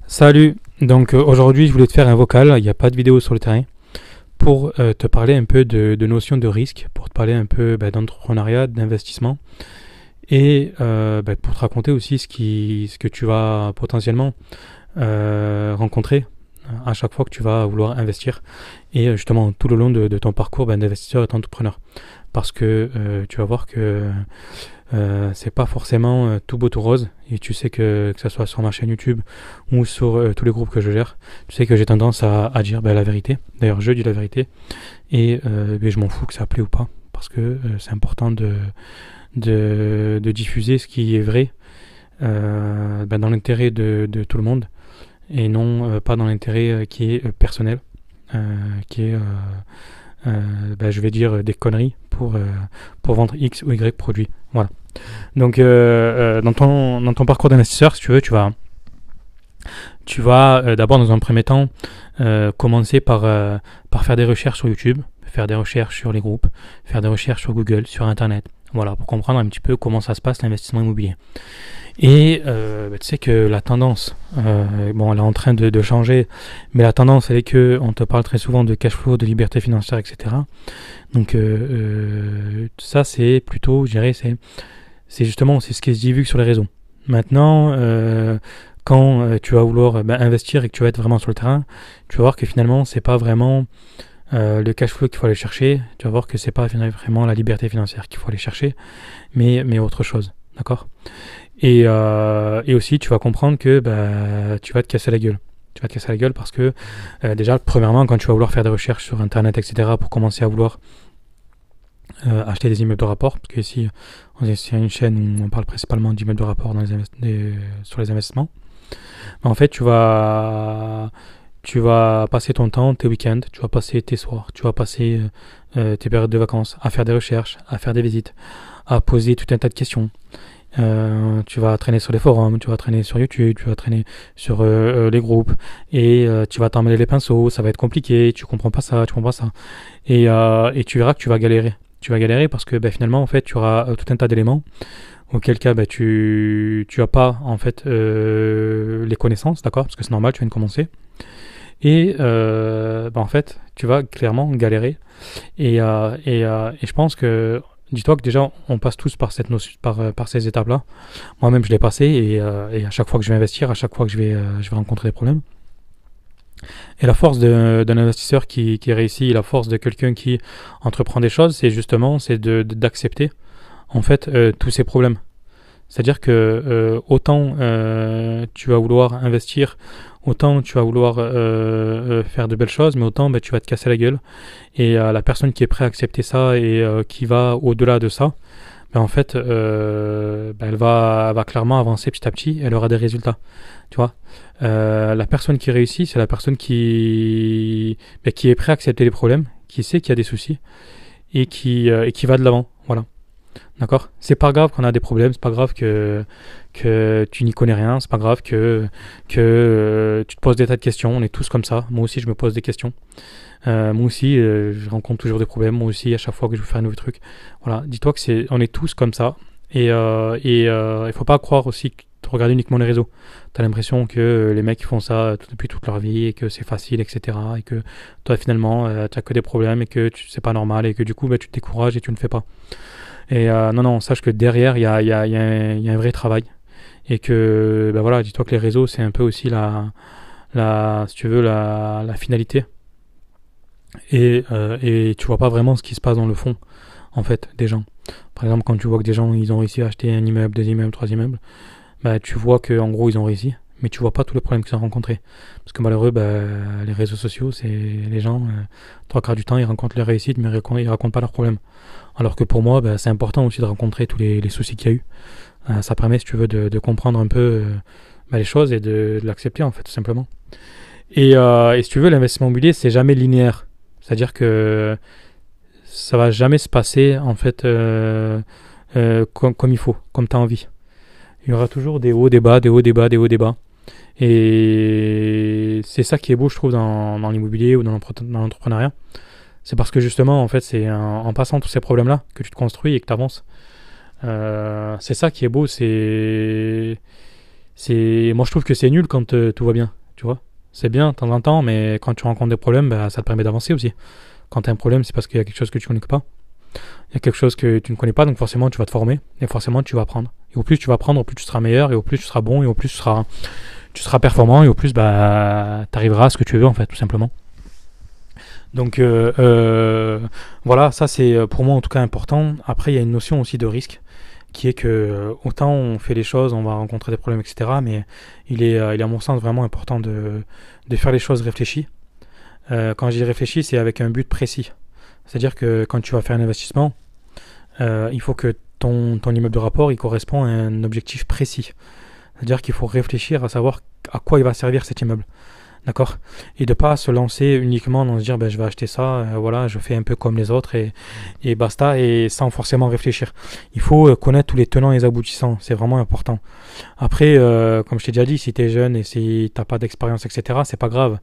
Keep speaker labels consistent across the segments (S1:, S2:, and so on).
S1: Salut, donc aujourd'hui je voulais te faire un vocal, il n'y a pas de vidéo sur le terrain, pour te parler un peu de notions de risque, pour te parler un peu d'entrepreneuriat, d'investissement, et pour te raconter aussi ce que tu vas potentiellement rencontrer à chaque fois que tu vas vouloir investir, et justement tout le long de ton parcours d'investisseur et d'entrepreneur. Parce que tu vas voir que c'est pas forcément tout beau tout rose, et tu sais que ce soit sur ma chaîne YouTube ou sur tous les groupes que je gère, tu sais que j'ai tendance à dire la vérité. D'ailleurs je dis la vérité, et je m'en fous que ça plaît ou pas, parce que c'est important de diffuser ce qui est vrai, dans l'intérêt de tout le monde, et non pas dans l'intérêt qui est personnel, qui est je vais dire des conneries pour vendre X ou Y produit. Voilà. Donc dans ton parcours d'investisseur, si tu veux, tu vas d'abord dans un premier temps commencer par faire des recherches sur YouTube, faire des recherches sur les groupes, faire des recherches sur Google, sur Internet. Voilà, pour comprendre un petit peu comment ça se passe l'investissement immobilier. Et tu sais que la tendance, elle est en train de changer, mais la tendance, elle est que on te parle très souvent de cash flow, de liberté financière, etc. Donc ça, c'est plutôt, je dirais, c'est justement c'est ce qui se divulgue sur les réseaux. Maintenant, quand tu vas vouloir investir et que tu vas être vraiment sur le terrain, tu vas voir que finalement, c'est pas vraiment le cash flow qu'il faut aller chercher. Tu vas voir que c'est pas vraiment la liberté financière qu'il faut aller chercher, mais autre chose. D'accord? Et aussi, tu vas comprendre que tu vas te casser la gueule. Tu vas te casser la gueule parce que, déjà, premièrement, quand tu vas vouloir faire des recherches sur Internet, etc., pour commencer à vouloir acheter des immeubles de rapport, parce que ici, c'est une chaîne où on parle principalement d'immeubles de rapport sur les investissements. En fait, tu vas passer ton temps, tes week-ends, tu vas passer tes soirs, tu vas passer tes périodes de vacances à faire des recherches, à faire des visites, à poser tout un tas de questions. Tu vas traîner sur les forums, tu vas traîner sur YouTube, tu vas traîner sur les groupes, et tu vas t'emmêler les pinceaux, ça va être compliqué, tu comprends pas ça, tu comprends pas ça, et tu verras que tu vas galérer. Tu vas galérer parce que finalement, en fait, tu auras tout un tas d'éléments auquel cas tu as pas en fait les connaissances, d'accord, parce que c'est normal, tu viens de commencer, et en fait tu vas clairement galérer, et je pense que, dis-toi que déjà on passe tous par cette notion, par ces étapes là. Moi-même je l'ai passé, et à chaque fois que je vais investir, à chaque fois que je vais rencontrer des problèmes. Et la force d'un investisseur qui réussit, la force de quelqu'un qui entreprend des choses, c'est justement d'accepter en fait tous ces problèmes. C'est-à-dire que autant tu vas vouloir investir, autant tu vas vouloir faire de belles choses, mais autant tu vas te casser la gueule. Et la personne qui est prête à accepter ça, et qui va au-delà de ça, en fait, elle va clairement avancer petit à petit, et elle aura des résultats. Tu vois, la personne qui réussit, c'est la personne qui est prête à accepter les problèmes, qui sait qu'il y a des soucis, et qui va de l'avant. Voilà. D'accord? C'est pas grave qu'on a des problèmes, c'est pas grave que tu n'y connais rien, c'est pas grave que tu te poses des tas de questions, on est tous comme ça. Moi aussi, je me pose des questions. Moi aussi, je rencontre toujours des problèmes. Moi aussi, à chaque fois que je veux faire un nouveau truc. Voilà, dis-toi que on est tous comme ça. Il faut pas croire aussi que tu regardes uniquement les réseaux. T'as l'impression que les mecs font ça depuis toute leur vie, et que c'est facile, etc. Et que toi, finalement, t'as que des problèmes, et que c'est pas normal, et que du coup, tu te décourages et tu ne fais pas. Et non, sache que derrière, il y a un vrai travail. Et que, voilà, dis-toi que les réseaux, c'est un peu aussi si tu veux, la finalité. Et tu vois pas vraiment ce qui se passe dans le fond, en fait, des gens. Par exemple, quand tu vois que des gens, ils ont réussi à acheter un immeuble, deux immeubles, trois immeubles, tu vois que en gros, ils ont réussi. Mais tu vois pas tous les problèmes qu'ils ont rencontrés. Parce que malheureux, les réseaux sociaux, c'est les gens, trois quarts du temps, ils rencontrent leur réussite, mais ils racontent pas leurs problèmes. Alors que pour moi, c'est important aussi de rencontrer tous les soucis qu'il y a eu. Ça permet, si tu veux, de comprendre un peu les choses, et de l'accepter, en fait, tout simplement. Et si tu veux, l'investissement immobilier, c'est jamais linéaire. C'est-à-dire que ça va jamais se passer, en fait, comme il faut, comme tu as envie. Il y aura toujours des hauts, des bas, des hauts, des bas, des hauts, des bas. Et c'est ça qui est beau, je trouve, dans l'immobilier ou dans l'entrepreneuriat. C'est parce que justement, en fait, c'est en passant tous ces problèmes-là que tu te construis et que tu avances. C'est ça qui est beau, Moi, je trouve que c'est nul quand tout va bien, tu vois. C'est bien de temps en temps, mais quand tu rencontres des problèmes, bah, ça te permet d'avancer aussi. Quand tu as un problème, c'est parce qu'il y a quelque chose que tu connais pas. Il y a quelque chose que tu ne connais pas, donc forcément, tu vas te former et forcément, tu vas apprendre. Et au plus tu vas apprendre, au plus tu seras meilleur, et au plus tu seras bon, et au plus tu seras performant, et au plus bah, tu arriveras à ce que tu veux, en fait, tout simplement. Donc voilà, ça c'est pour moi en tout cas important. Après, il y a une notion aussi de risque qui est que autant on fait les choses, on va rencontrer des problèmes, etc. Mais il est à mon sens vraiment important de faire les choses réfléchies. Quand je dis réfléchi, c'est avec un but précis. C'est-à-dire que quand tu vas faire un investissement, il faut que ton immeuble de rapport il correspond à un objectif précis. C'est-à-dire qu'il faut réfléchir à savoir à quoi il va servir cet immeuble. D'accord. Et de pas se lancer uniquement dans se dire ben, je vais acheter ça, voilà, je fais un peu comme les autres et basta, et sans forcément réfléchir. Il faut connaître tous les tenants et les aboutissants, c'est vraiment important. Après, comme je t'ai déjà dit, si tu es jeune et si t'as pas d'expérience, etc., c'est pas grave.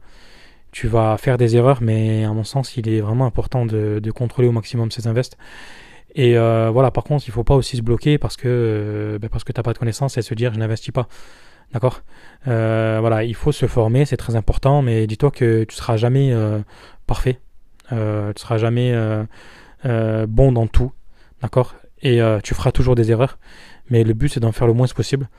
S1: Tu vas faire des erreurs, mais à mon sens, il est vraiment important de contrôler au maximum ses invests. Et voilà, par contre, il faut pas aussi se bloquer parce que t'as pas de connaissances et se dire je n'investis pas. D'accord. Voilà, il faut se former, c'est très important, mais dis-toi que tu seras jamais parfait. Tu seras jamais bon dans tout. D'accord. Et tu feras toujours des erreurs, mais le but c'est d'en faire le moins possible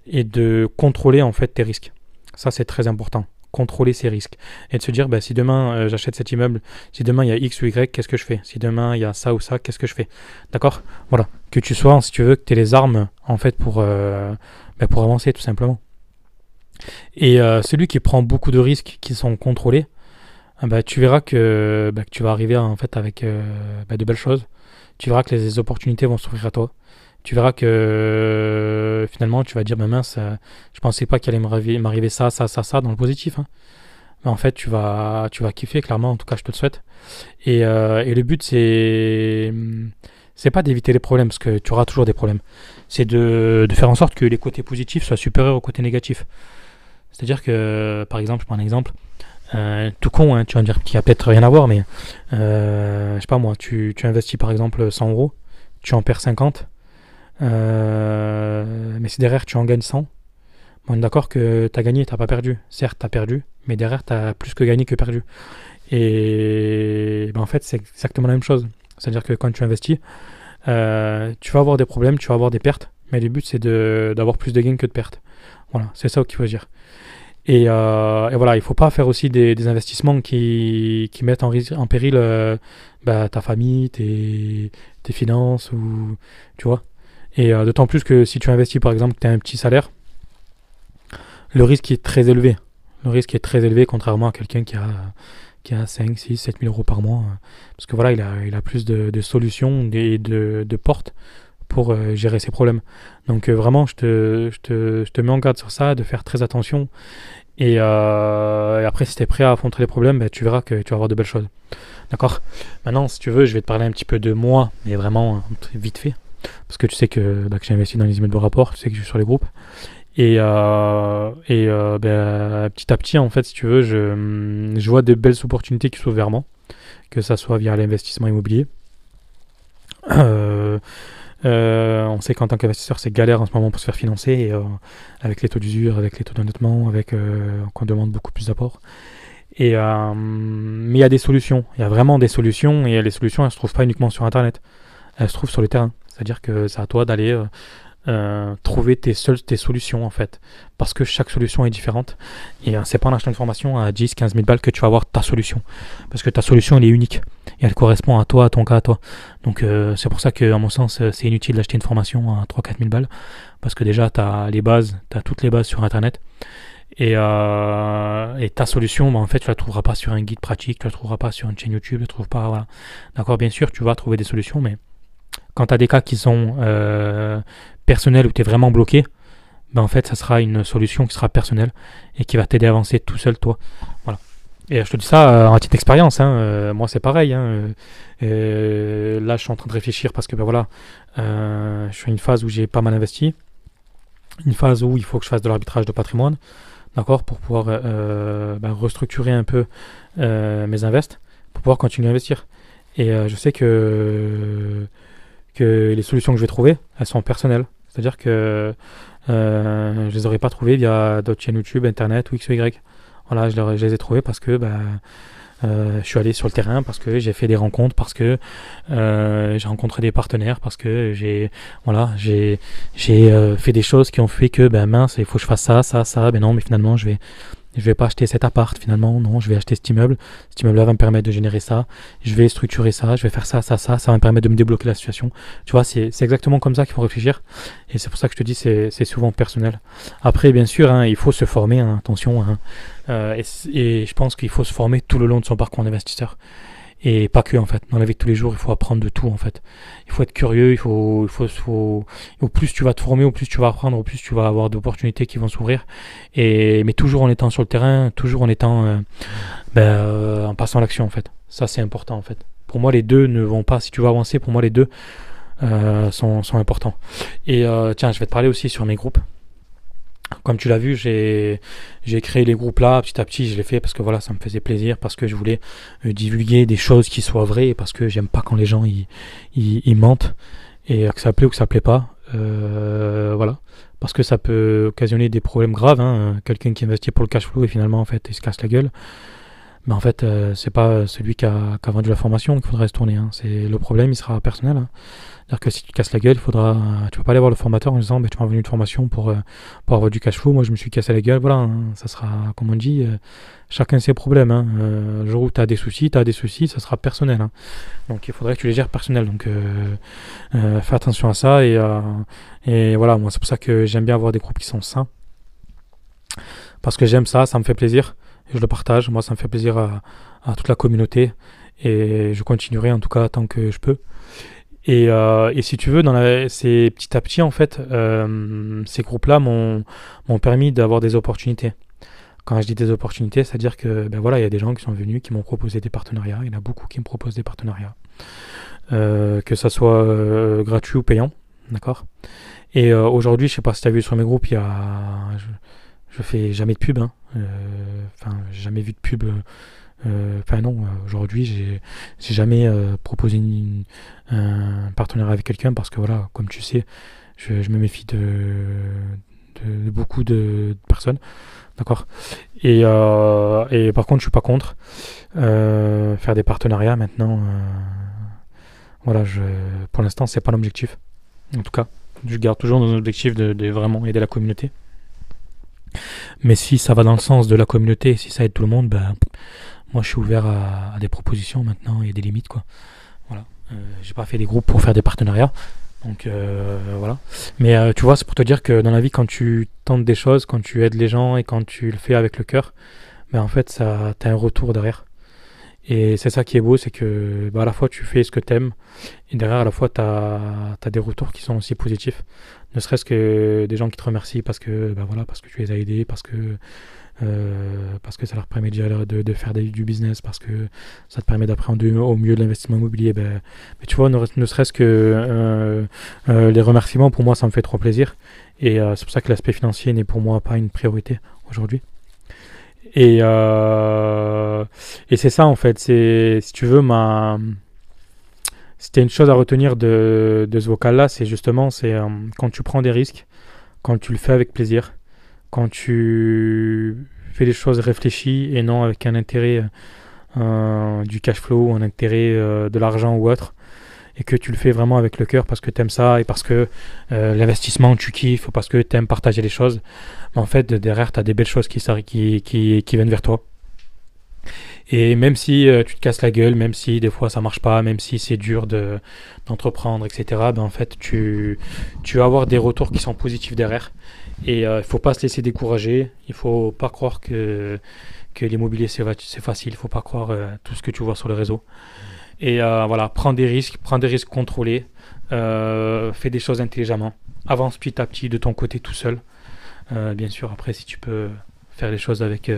S1: et de contrôler en fait tes risques. Ça c'est très important. Contrôler ses risques et de se dire bah, si demain j'achète cet immeuble, si demain il y a X ou Y, qu'est-ce que je fais? Si demain il y a ça ou ça, qu'est-ce que je fais? D'accord. Voilà, que tu sois, si tu veux, que tu aies les armes en fait pour avancer tout simplement. Et celui qui prend beaucoup de risques qui sont contrôlés, bah, tu verras que tu vas arriver en fait avec de belles choses. Tu verras que les opportunités vont s'ouvrir à toi. Tu verras que finalement tu vas dire bah mince, je pensais pas qu'il allait m'arriver ça, ça, ça, ça dans le positif. Hein. Mais en fait tu vas kiffer clairement. En tout cas je te le souhaite. Et le but c'est pas d'éviter les problèmes parce que tu auras toujours des problèmes. C'est de faire en sorte que les côtés positifs soient supérieurs aux côtés négatifs. C'est-à-dire que, par exemple, je prends un exemple, tout con, hein, tu vas me dire qu'il n'y a peut-être rien à voir, mais je sais pas moi, tu investis par exemple 100 euros, tu en perds 50, mais si derrière tu en gagnes 100, bon, on est d'accord que tu as gagné, tu n'as pas perdu. Certes, tu as perdu, mais derrière tu as plus que gagné que perdu. Et en fait, c'est exactement la même chose. C'est-à-dire que quand tu investis, tu vas avoir des problèmes, tu vas avoir des pertes, mais le but c'est d'avoir plus de gains que de pertes. Voilà, c'est ça qu'il faut dire. Et voilà, il ne faut pas faire aussi des investissements qui mettent en péril ta famille, tes finances, ou tu vois. Et d'autant plus que si tu investis, par exemple, que tu as un petit salaire, le risque est très élevé. Le risque est très élevé contrairement à quelqu'un qui a 5, 6, 7 000 euros par mois. Parce que voilà, il a plus de solutions et de portes pour gérer ses problèmes. Donc vraiment, je te mets en garde sur ça, de faire très attention. Et après, si tu es prêt à affronter les problèmes, tu verras que tu vas avoir de belles choses. D'accord. Maintenant, si tu veux, je vais te parler un petit peu de moi, mais vraiment vite fait. Parce que tu sais que j'ai investi dans les emails de rapport, tu sais que je suis sur les groupes. Et petit à petit, en fait, si tu veux, je vois de belles opportunités qui s'ouvrent vers moi, que ça soit via l'investissement immobilier. On sait qu'en tant qu'investisseur, c'est galère en ce moment pour se faire financer, et, avec les taux d'usure, avec les taux d'endettement, avec qu'on demande beaucoup plus d'apports. Mais il y a des solutions, il y a vraiment des solutions, et les solutions, elles se trouvent pas uniquement sur Internet, elles se trouvent sur le terrain. C'est-à-dire que c'est à toi d'aller trouver tes solutions en fait, parce que chaque solution est différente, et c'est pas en achetant une formation à 10, 15 000 balles que tu vas avoir ta solution, parce que ta solution elle est unique et elle correspond à toi, à ton cas, à toi. Donc c'est pour ça que à mon sens c'est inutile d'acheter une formation à 3-4 000 balles, parce que déjà t'as toutes les bases sur Internet, et ta solution en fait tu la trouveras pas sur un guide pratique, tu la trouveras pas sur une chaîne YouTube, tu la trouves pas, voilà. D'accord, bien sûr tu vas trouver des solutions, mais quand tu as des cas qui sont personnels, où tu es vraiment bloqué, en fait, ça sera une solution qui sera personnelle et qui va t'aider à avancer tout seul, toi. Voilà. Et je te dis ça en petite expérience. Moi, c'est pareil. Là, je suis en train de réfléchir parce que je suis à une phase où j'ai pas mal investi. Une phase où il faut que je fasse de l'arbitrage de patrimoine, d'accord, pour pouvoir restructurer un peu mes invests, pour pouvoir continuer à investir. Et je sais que les solutions que je vais trouver, elles sont personnelles. C'est-à-dire que je les aurais pas trouvés via d'autres chaînes YouTube, Internet ou X ou Y. Voilà, je les ai trouvés parce que je suis allé sur le terrain, parce que j'ai fait des rencontres, parce que j'ai rencontré des partenaires, parce que j'ai fait des choses qui ont fait que mince, il faut que je fasse ça, non, mais finalement je vais pas acheter cet appart, finalement, non, je vais acheter cet immeuble. Cet immeuble-là va me permettre de générer ça. Je vais structurer ça, je vais faire ça va me permettre de me débloquer la situation. Tu vois, c'est exactement comme ça qu'il faut réfléchir. Et c'est pour ça que je te dis, c'est souvent personnel. Après, bien sûr, hein, il faut se former, hein, attention. Hein, et je pense qu'il faut se former tout le long de son parcours d'investisseur. Et pas que, en fait. Dans la vie de tous les jours, il faut apprendre de tout, en fait. Il faut être curieux, au plus tu vas te former, au plus tu vas apprendre, au plus tu vas avoir d'opportunités qui vont s'ouvrir. Mais toujours en étant sur le terrain, toujours en étant, en passant à l'action, en fait. Ça, c'est important, en fait. Pour moi, les deux ne vont pas, si tu veux avancer, pour moi, les deux, sont importants. Et, tiens, je vais te parler aussi sur mes groupes. Comme tu l'as vu, j'ai créé les groupes là, petit à petit, je l'ai fait parce que voilà, ça me faisait plaisir, parce que je voulais divulguer des choses qui soient vraies, et parce que j'aime pas quand les gens ils mentent, et que ça plaît ou que ça plaît pas. Voilà. Parce que ça peut occasionner des problèmes graves, hein. Quelqu'un qui investit pour le cash flow et finalement en fait il se casse la gueule. Mais en fait, c'est pas celui qui a vendu la formation qu'il faudrait se tourner, hein. C'est le problème, il sera personnel, hein. C'est-à-dire que si tu te casses la gueule, tu vas pas aller voir le formateur en disant, tu m'as vendu une formation pour avoir du cash flow. Moi, je me suis cassé la gueule. Voilà, hein. Ça sera, comme on dit, chacun ses problèmes, hein. Le jour où tu as des soucis, ça sera personnel, hein. Donc, il faudrait que tu les gères personnel. Donc, fais attention à ça. Et voilà, moi, c'est pour ça que j'aime bien avoir des groupes qui sont sains. Parce que j'aime ça, ça me fait plaisir. Et je le partage. Moi, ça me fait plaisir à toute la communauté. Et je continuerai, en tout cas, tant que je peux. Et si tu veux, c'est petit à petit, en fait, ces groupes-là m'ont permis d'avoir des opportunités. Quand je dis des opportunités, c'est-à-dire que, voilà, il y a des gens qui sont venus, qui m'ont proposé des partenariats. Il y en a beaucoup qui me proposent des partenariats. Que ça soit gratuit ou payant, d'accord. Et aujourd'hui, je sais pas si tu as vu sur mes groupes, je fais jamais de pub, hein. J'ai jamais vu de pub. Non, aujourd'hui, j'ai jamais proposé un partenariat avec quelqu'un parce que voilà, comme tu sais, je me méfie de beaucoup de personnes, d'accord. Et par contre, je suis pas contre faire des partenariats maintenant. Voilà, pour l'instant, c'est pas l'objectif. En tout cas, je garde toujours nos objectifs de vraiment aider la communauté. Mais si ça va dans le sens de la communauté, si ça aide tout le monde, moi je suis ouvert à des propositions maintenant, il y a des limites, quoi. Voilà. J'ai pas fait des groupes pour faire des partenariats. Donc voilà. Mais tu vois, c'est pour te dire que dans la vie, quand tu tentes des choses, quand tu aides les gens et quand tu le fais avec le cœur, en fait, t'as un retour derrière. Et c'est ça qui est beau, c'est que à la fois tu fais ce que t'aimes et derrière à la fois t'as des retours qui sont aussi positifs. Ne serait-ce que des gens qui te remercient parce que parce que tu les as aidés, parce que ça leur permet de faire du business, parce que ça te permet d'appréhender au mieux de l'investissement immobilier. Mais tu vois, ne serait-ce que les remerciements, pour moi, ça me fait trop plaisir. Et c'est pour ça que l'aspect financier n'est pour moi pas une priorité aujourd'hui. Et c'est ça, en fait. Si tu veux, c'était une chose à retenir de ce vocal-là, c'est justement, quand tu prends des risques, quand tu le fais avec plaisir, quand tu fais des choses réfléchies et non avec un intérêt du cash flow, un intérêt de l'argent ou autre, et que tu le fais vraiment avec le cœur parce que tu aimes ça et parce que l'investissement tu kiffes, parce que tu aimes partager les choses, en fait derrière tu as des belles choses qui viennent vers toi. Et même si tu te casses la gueule, même si des fois ça marche pas, même si c'est dur d'entreprendre, etc., en fait tu vas avoir des retours qui sont positifs derrière. Et il faut pas se laisser décourager, il faut pas croire que l'immobilier c'est facile, il faut pas croire tout ce que tu vois sur les réseaux. Et voilà, prends des risques contrôlés, fais des choses intelligemment, avance petit à petit de ton côté tout seul. Bien sûr, après si tu peux faire les choses avec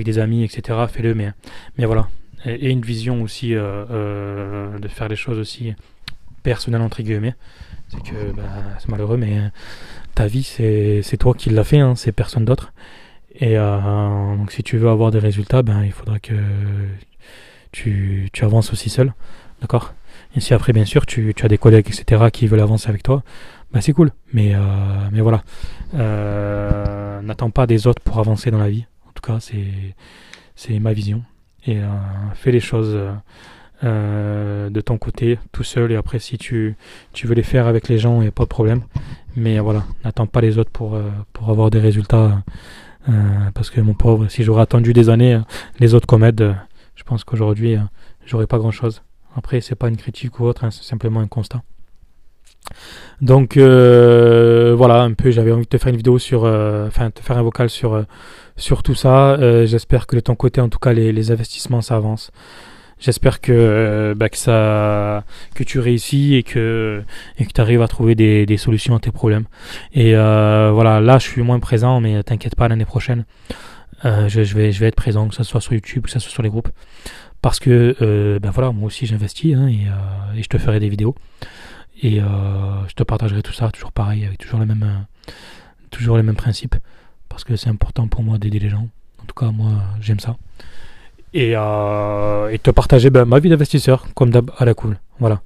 S1: des amis, etc., fais-le, mais voilà. Et une vision aussi de faire les choses aussi personnelles entre guillemets. C'est que c'est malheureux, mais ta vie c'est toi qui l'as fait, hein, c'est personne d'autre. Et donc si tu veux avoir des résultats, il faudra que tu avances aussi seul, d'accord. Et si après, bien sûr, tu as des collègues, etc., qui veulent avancer avec toi, bah c'est cool. Mais voilà. N'attends pas des autres pour avancer dans la vie. En tout cas, c'est ma vision. Et fais les choses de ton côté, tout seul. Et après, si tu veux les faire avec les gens, il n'y a pas de problème. Mais voilà, n'attends pas les autres pour avoir des résultats. Parce que mon pauvre, si j'aurais attendu des années, les autres comme aide, je pense qu'aujourd'hui, j'aurais pas grand-chose. Après, c'est pas une critique ou autre, hein, c'est simplement un constat. Donc voilà, un peu, j'avais envie de te faire une vidéo sur, enfin, te faire un vocal sur tout ça. J'espère que de ton côté, en tout cas, les investissements, ça avance. J'espère que tu réussis et que tu arrives à trouver des solutions à tes problèmes. Et voilà, là, je suis moins présent, mais t'inquiète pas, l'année prochaine, je vais être présent, que ce soit sur YouTube, que ce soit sur les groupes, parce que voilà, moi aussi j'investis, hein, et je te ferai des vidéos. Et je te partagerai tout ça, toujours pareil, avec toujours les mêmes principes, parce que c'est important pour moi d'aider les gens. En tout cas, moi, j'aime ça. Et te partager ma vie d'investisseur, comme d'hab, à la cool. Voilà.